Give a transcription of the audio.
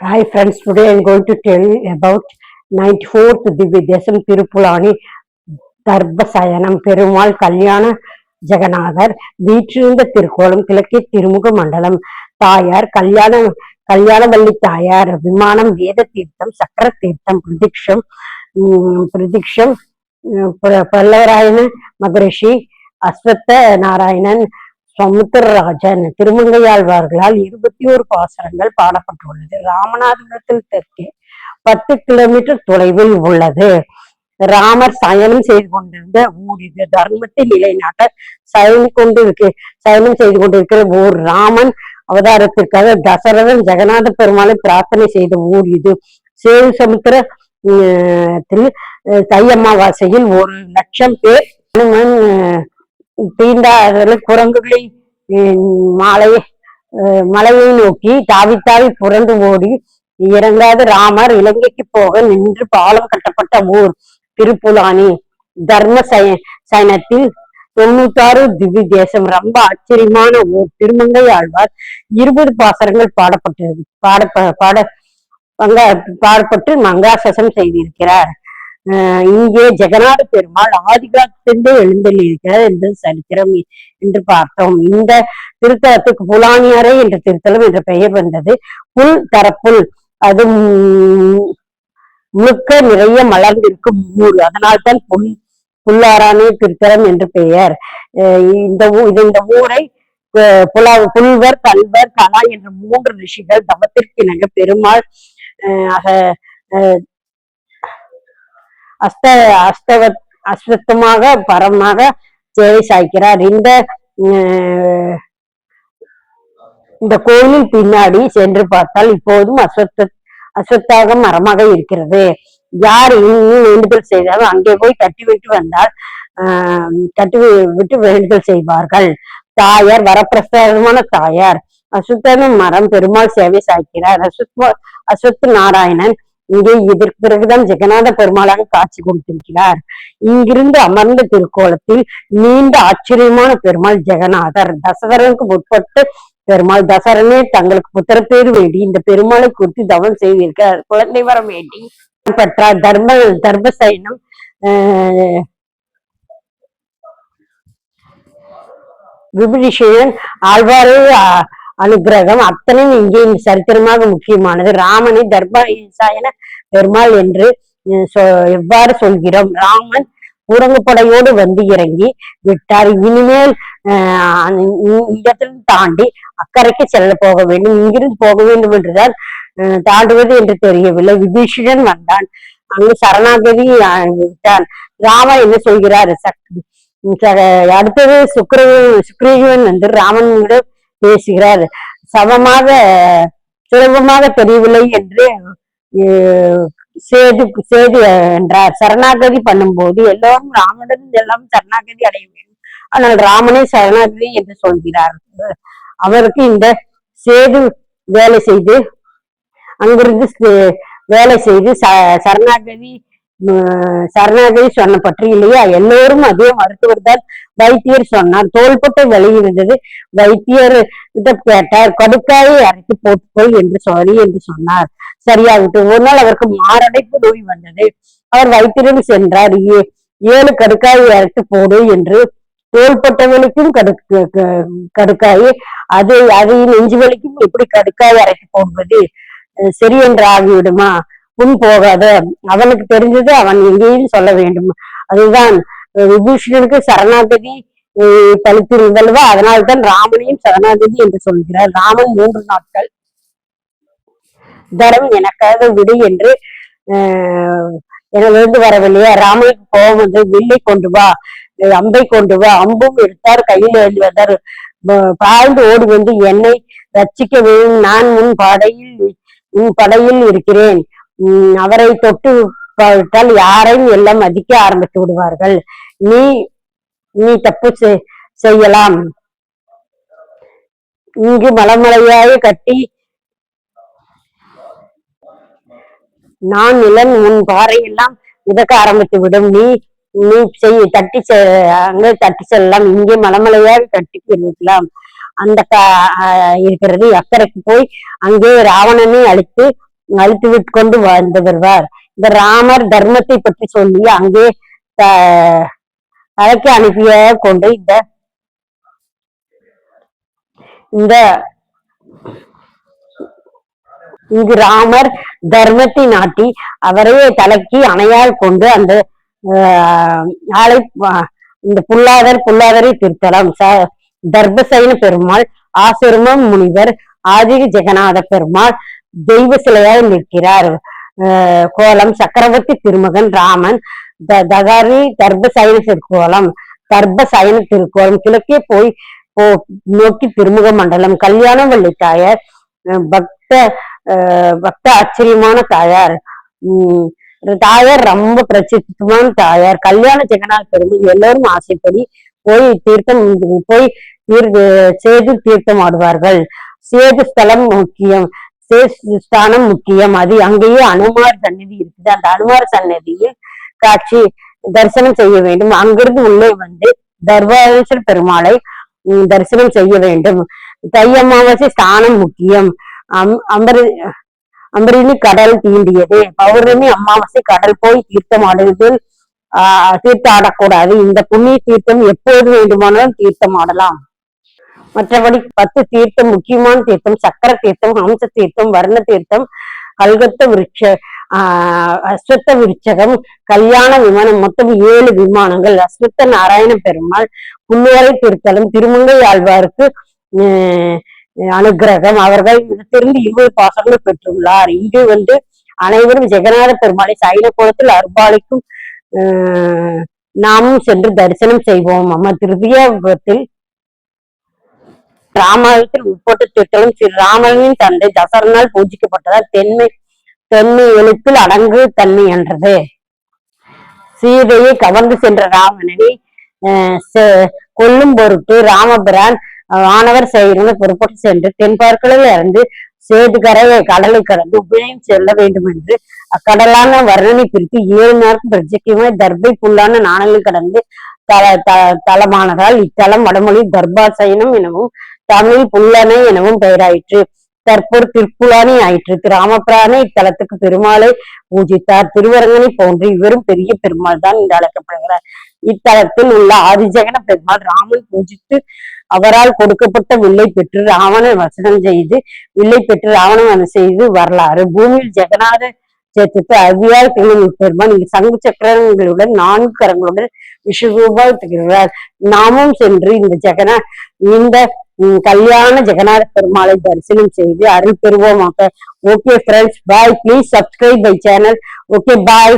Hi friends, today I am going to tell you about 94th Divyadesam Tirupulani Darbhasayanam Perumal Kalyana ஜெகநாதர் வீற்றிருந்த திருக்கோலம் கிழக்கே திருமுக மண்டலம் தாயார் கல்யாணவல்லி தாயார் விமானம் வேத தீர்த்தம் சக்கர தீர்த்தம் பிரதிக்ஷம் பல்லவராயன மகரிஷி அஸ்வத்த நாராயணன் சமுத்திரராஜன் திருமங்கையாழ்வார்களால் 21 பாசுரங்கள் பாடப்பட்டுள்ளது. ராமநாதபுரத்தில் தெற்கே 10 கிலோமீட்டர் தொலைவில் உள்ளது. ராமர் சயனம் செய்து கொண்டிருந்த ஊர் இது. தர்மத்தை நிலைநாட்ட சயனம் செய்து கொண்டிருக்கிற ஊர். ராமன் அவதாரத்திற்காக தசரதன் ஜெகநாத பெருமாளை பிரார்த்தனை செய்த ஊர் இது. சேது சமுத்திரத்தில் தை அமாவாசையில் 1,00,000 பேர் தீண்டாத குரங்குகளை மலையை நோக்கி தாவி தாவி புரண்டு ஓடி இறங்காத ராமர் இலங்கைக்கு போக நின்று பாலம் கட்டப்பட்ட ஊர் திருப்புலானி. தர்ம சயனத்தில் 96 திவ்ய தேசம். ரொம்ப ஆச்சரியமான ஊர். திருமங்கை ஆழ்வார் 20 பாசரங்கள் பாடப்பட்டு மங்காசம் செய்திருக்கிறார். இங்கே ஜெகநாத பெருமாள் ஆதிகாலத்திலிருந்தே எழுந்தள்ளியிருக்கிறார் என்று சரித்திரம் என்று பார்த்தோம். இந்த திருத்தலத்துக்கு புலானியாரே என்ற திருத்தலம் என்ற பெயர் வந்தது. புல் தரப்புல், அது முழுக்க நிறைய மலர்ந்திருக்கும் ஊர். அதனால்தான் புல்லாரானே திருத்தலம் என்று பெயர். இந்த ஊரை புல்வர், கல்வர், கலா என்ற 3 ரிஷிகள் தவத்திற்கிணங்க பெருமாள் அஸ்வத்தமாக பரமாக சேவை சாய்க்கிறார். இந்த கோயிலில் பின்னாடி சென்று பார்த்தால் இப்போதும் அஸ்வத்தாக மரமாக இருக்கிறது. யார் இன்னும் வேண்டுதல் செய்தாலும் அங்கே போய் தட்டி விட்டு வேண்டுதல் செய்வார்கள். தாயார் வரப்பிரசாதமான தாயார். அஸ்வத்தான மரம் பெருமாள் சேவை சாய்க்கிறார். அஸ்வத் நாராயணன் இங்கே இதற்கு பிறகுதான் ஜெகநாத பெருமாளாக காட்சி கொடுத்திருக்கிறார். இங்கிருந்து அமர்ந்த திருக்கோலத்தில் நீண்ட ஆச்சரியமான பெருமாள் ஜெகநாதர். தசரனுக்கு முற்பட்டு பெருமாள். தசரனே தங்களுக்கு புத்திரப்பேறு வேண்டி இந்த பெருமாளை குறித்து தவம் செய்திருக்கிறார். குழந்தை வரம் வேண்டி பெற்றார். தர்மசயனம் விபீஷணன் ஆழ்வாரே அனுகிரகம் அத்தனையும் இங்கே சரித்திரமாக முக்கியமானது. ராமனை தர்மசாயன பெருமாள் என்று எவ்வாறு சொல்கிறோம்? ராமன் ஊரங்குப்படையோடு வந்து இறங்கி விட்டார். இனிமேல் இடத்திலிருந்து தாண்டி அக்கறைக்கு போக வேண்டும். இங்கிருந்து போக வேண்டும் என்றுதான் தாண்டுவது என்று தெரியவில்லை. விபீஷணன் வந்தான். அங்கு சரணாகதி விட்டான். ராமன் என்ன சொல்கிறார்? அடுத்தது சுக்ரீவன் வந்து ராமனிடம் பேசுகிறார். சுலபமாக தெரியவில்லை என்று சேது என்றார். சரணாகதி பண்ணும்போது எல்லோரும் ராமனிடம் எல்லாம் சரணாகதி அடைய வேண்டும். ஆனால் ராமனே சரணாகதி என்று சொல்கிறார். அவருக்கு இந்த சேது வேலை செய்து சரணாகதி சொன்ன பற்றி இல்லையா? எல்லோரும் அதே மருத்துவர் தான். வைத்தியர் சொன்னார். தோள்பட்ட வலி இருந்தது. வைத்தியர் கிட்ட கேட்டார். கடுக்காயை அரைத்து போட்டுக்கொள் என்று சொன்னார். சரியாகிட்டு. ஒரு நாள் அவருக்கு மாரடைப்பு நோய் வந்தது. அவர் வைத்தியரிடம் சென்றார். 7 கடுக்காயை அரைத்து போடு என்று. தோள்பட்ட வலிக்கும் கடுக்காய், அது நெஞ்சு வலிக்கும் எப்படி கடுக்காயை அரைத்து போடுவது? சரி என்று ஆகிவிடுமா? புண் போகாத. அவனுக்கு தெரிஞ்சது அவன் எங்கேயும் சொல்ல வேண்டும். அதுதான் விபூஷணனுக்கு சரணாகதி தளித்திருந்தல்வா. அதனால்தான் ராமனையும் சரணாகதி என்று சொல்கிறார். ராமன் 3 நாட்கள் தரம் எனக்காக விடு என்று எனது வரவில்லையா? ராமனுக்கு கோபம் வந்து வில்லை கொண்டு வா, அம்பை கொண்டு வா. அம்பும் எடுத்தார். கையில் எழுதி வந்தார். பாய்ந்து ஓடி வந்து என்னை ரட்சிக்க வேண்டும். நான் உன் படையில் இருக்கிறேன். அவரை தொட்டு விட்டால் யாரையும் எல்லாம் மதிக்க ஆரம்பித்து விடுவார்கள். நீ தப்பு செய்யலாம். இங்கு மலமலையாக கட்டி நான் நிலன் உன் பாறையெல்லாம் மிதக்க ஆரம்பித்து விடும். நீ தட்டி செல்லலாம். இங்கே மலமலையாக கட்டி இருக்கலாம். அந்த இருக்கிறது. அக்கறைக்கு போய் அங்கே ராவணனை அழித்து விட்டு கொண்டு வந்து வருவார். இந்த ராமர் தர்மத்தை பற்றி சொல்லி அங்கே அழைக்க அனுப்பிய கொண்டு இந்த இங்கு ராமர் தர்மத்தை நாட்டி அவரையே தலைக்கு அணையால் கொண்டு அந்த ஆளை இந்த புல்லாதரை திருத்தலம் தர்பசைன பெருமாள், ஆசிரமம் முனிவர், ஆதிக ஜெகநாத பெருமாள் தெய்வ சிலையாக நிற்கிறார். கோலம் சக்கரவர்த்தி திருமகன் ராமன், தகாரி தர்பசயன திருக்கோலம், தர்பசயன திருக்கோலம். கிழக்கே போய் நோக்கி திருமுக மண்டலம். கல்யாணவள்ளி தாயார் பக்த ஆச்சரியமான தாயார். தாயார் ரொம்ப பிரசித்தமான தாயார். கல்யாண ஜெகநாத் பெருமாள் எல்லோரும் ஆசைப்படி போய் சேது தீர்த்தம் ஆடுவார்கள். சேது ஸ்தலம் முக்கியம், ஸ்தானம் முக்கியம். அது அங்கேயே அனுமார் சன்னதி இருக்குது. அந்த அனுமார் சன்னதியில் காட்சி தரிசனம் செய்ய வேண்டும். அங்கிருந்து உள்ளே வந்து தர்பாரேஸ்வர பெருமாளை தரிசனம் செய்ய வேண்டும். தை அமாவாசை ஸ்தானம் முக்கியம். அம்பரினி கடல் தீண்டியது. பௌர்ணமி அமாவாசை கடல் போய் தீர்த்தம் ஆடுவதில் தீர்த்தம் ஆடக்கூடாது. இந்த புண்ணிய தீர்த்தம் எப்போது வேண்டுமானாலும் தீர்த்தம் ஆடலாம். மற்றபடி 10 தீர்த்தம், முக்கியமான தீர்த்தம் சக்கர தீர்த்தம், ஹம்ச தீர்த்தம், வர்ண தீர்த்தம், கல்கத்த அஸ்வத்த விருட்சகம், கல்யாண விமானம், மொத்தம் 7 விமானங்கள். அஸ்வத்த நாராயண பெருமாள், புல்லுவரை திருத்தலம், திருமங்கை ஆழ்வாருக்கு அனுகிரகம். அவர்கள் இடத்திலிருந்து 20 பாசங்கள் பெற்றுள்ளார். இங்கு வந்து அனைவரும் ஜெகநாத பெருமாளை சைன கோலத்தில் அருள்பாலிக்கும் நாமும் சென்று தரிசனம் செய்வோம். அம்மா திருவியத்தில் ராமாயணத்தில் உட்பட்ட திருத்தலம் ஸ்ரீ ராமனின் தந்தை தசரனால் பூஜிக்கப்பட்டதால் தென்மை எழுத்தில் அடங்கு தன்மை என்றது. சீதையை கவர்ந்து சென்ற ராவணனை கொல்லும் பொருட்டு ராமபிரான் வானவர் செய்கிறது புறப்பட்டு சென்று தென்பார்க்கலில் இருந்து சேது கடலை கடந்து உபயம் செல்ல வேண்டும் என்று அக்கடலான வர்ணனை பிரித்து 7 நாட்கள் பிரஜைக்குமாய் தர்பை புல்லான நாணங்கள் கடந்து தலமானதால் இத்தலம் வடமொழி தர்பாசயனம் எனவும் தமிழில் புல்லணை எனவும் பெயராயிற்று. தற்போது திருப்புலானி ஆயிற்று. ராமபிரானே இத்தலத்துக்கு பெருமாளை பூஜித்தார். திருவரங்கனை போன்று இவரும் பெரிய பெருமாள் தான் என்று அழைக்கப்படுகிறார். இத்தலத்தில் உள்ள ஆதிஜெகன பெருமாள் ராமன் பூஜித்து அவரால் கொடுக்கப்பட்ட வில்லை பெற்று ராவணன் வசனம் செய்து வரலாறு. பூமியில் ஜெகநாத சேர்த்து அவ்வியார் திருநெல் பெருமான் இங்கு சங்கு சக்கரங்களுடன் 4 கரங்களுடன் விஸ்வரூபாய் திகழ்கிறார். நாமும் சென்று இந்த கல்யாண ஜெகநாத பெருமாளை தரிசனம் செய்து அருள் பெறுவோமாக. Okay friends, bye. Please subscribe my channel. Okay, bye.